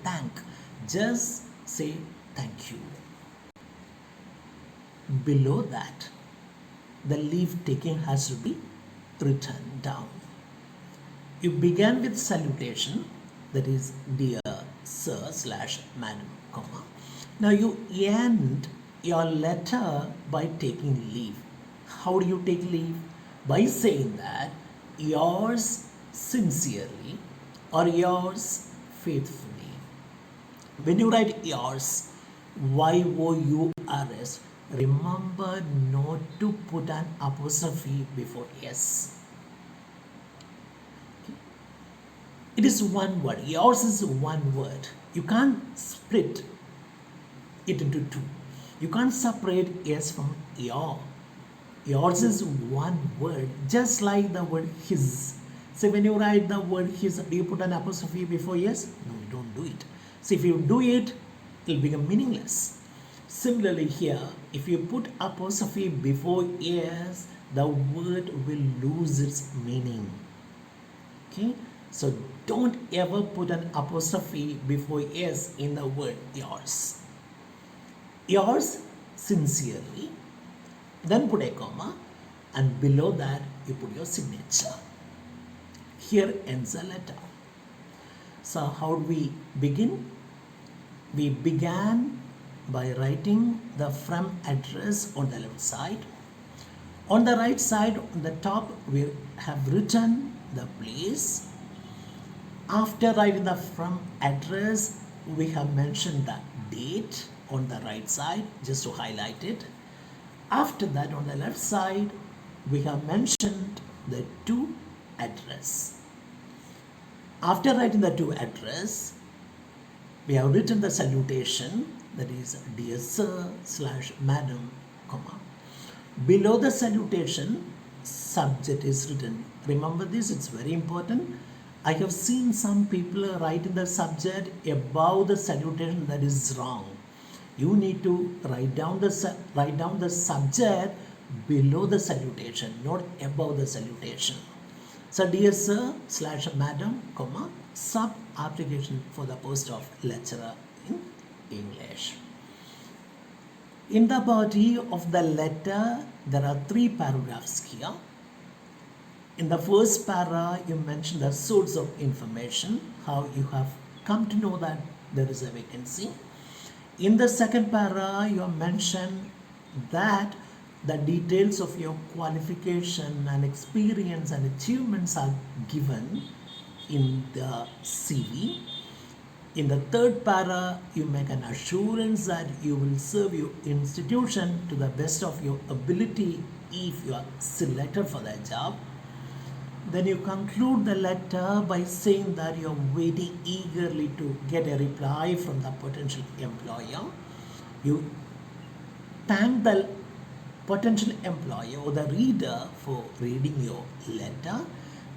thank. Just say thank you. Below that, the leave taking has to be written down. You began with salutation, that is dear sir slash madam, comma. Now you end your letter by taking leave. How do you take leave? By saying that yours sincerely or yours faithfully. When you write yours, yours, remember not to put an apostrophe before yes. It is one word. Yours is one word. You can't split it into two. You can't separate yes from your. Yours is one word, just like the word his. So when you write the word his, do you put an apostrophe before yes? No, you don't do it. So if you do it, it will become meaningless. Similarly here, if you put apostrophe before yes, the word will lose its meaning. Okay, so don't ever put an apostrophe before yes in the word yours. Yours sincerely, then put a comma, and below that you put your signature. Here ends the letter. So how do we begin? We began by writing the from address on the left side. On the right side, on the top, we have written the place. After writing the from address, we have mentioned the date on the right side just to highlight it. After that, on the left side, we have mentioned the to address. After writing the to address, we have written the salutation, that is dear sir slash madam, comma. Below the salutation, subject is written. Remember this, it's very important. I have seen some people writing the subject above the salutation. That is wrong. You need to write down the subject below the salutation, not above the salutation. So dear sir slash madam, comma, sub application for the post of lecturer in English. In the body of the letter, there are 3 paragraphs here. In the first para, you mention the source of information, how you have come to know that there is a vacancy. In the second para, you mention that the details of your qualification and experience and achievements are given in the CV. In the third para, you make an assurance that you will serve your institution to the best of your ability if you are selected for that job. Then you conclude the letter by saying that you are waiting eagerly to get a reply from the potential employer. You thank the potential employer or the reader for reading your letter.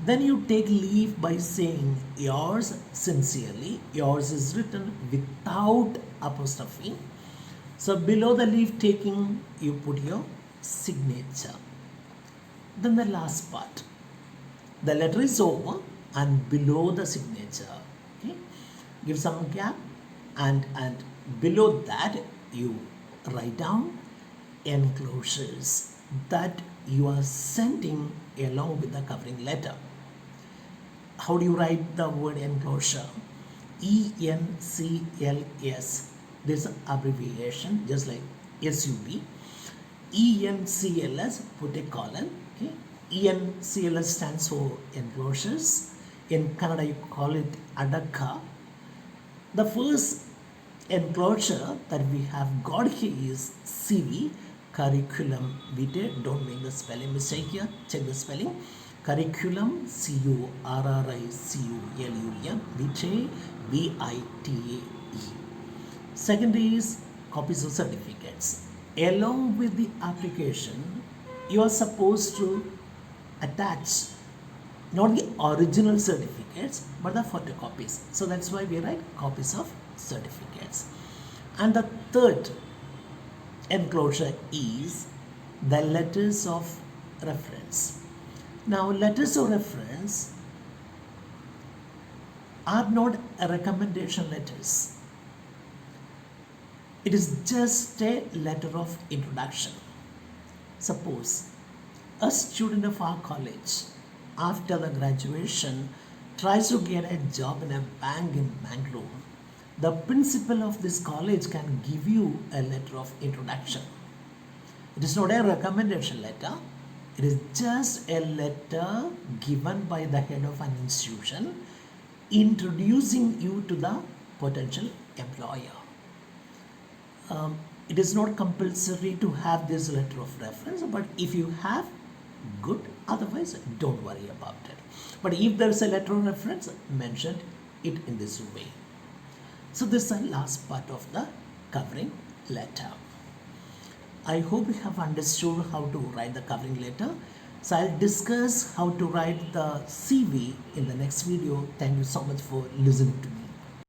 Then you take leave by saying yours sincerely. Yours is written without apostrophe. So below the leave taking, you put your signature. Then the last part. The letter is over and below the signature, okay, give some gap, and below that you write down enclosures that you are sending along with the covering letter. How do you write the word enclosure? ENCLS. This abbreviation, just like SUB. ENCLS, put a colon, okay. ENCLS stands for enclosures. In Kannada, you call it Adaka. The first enclosure that we have got here is CV, curriculum vitae. Don't make the spelling mistake here. Check the spelling. Curriculum, curriculum, vitae, vitae. Second is copies of certificates. Along with the application, you are supposed to attach not the original certificates but the photocopies. So that's why we write copies of certificates. And the third enclosure is the letters of reference. Now letters of reference, are not recommendation letters. It is just a letter of introduction. Suppose a student of our college, after the graduation, tries to get a job in a bank in Mangalore. The principal of this college can give you a letter of introduction. It is not a recommendation letter. It is just a letter given by the head of an institution introducing you to the potential employer. It is not compulsory to have this letter of reference, but if you have, good. Otherwise, don't worry about it. But if there is a letter of reference, mention it in this way. So this is the last part of the covering letter. I hope you have understood how to write the covering letter. So I'll discuss how to write the CV in the next video. Thank you so much for listening to me.